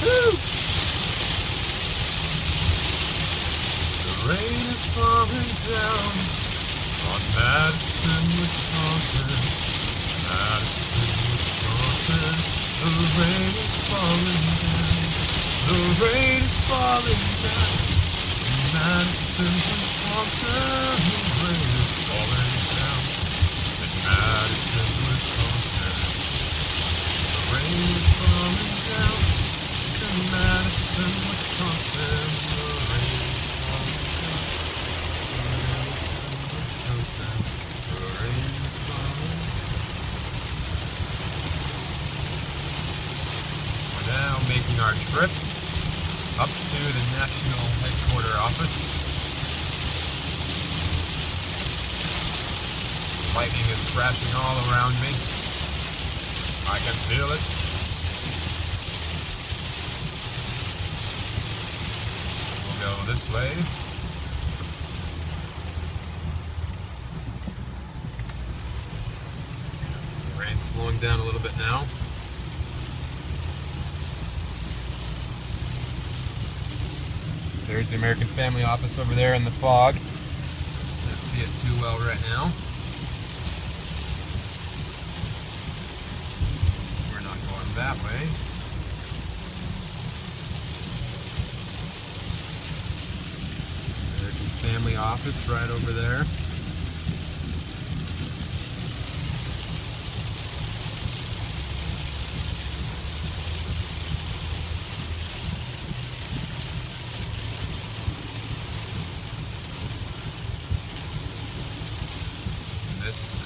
Woo! The rain is falling down on Madison, Wisconsin. Madison, Wisconsin. The rain is falling down. The rain is falling down. In Madison, Wisconsin. The rain is falling down. In Madison, Wisconsin. The rain is falling down. In Madison, Wisconsin. The rain is falling down. Wisconsin. The rain is falling down. We're now making our trip up to the national headquarters office. Lightning is crashing all around me. I can feel it. We'll go this way. The rain's slowing down a little bit now. There's the American Family Office over there in the fog. Can't see it too well right now. We're not going that way. American Family Office right over there. This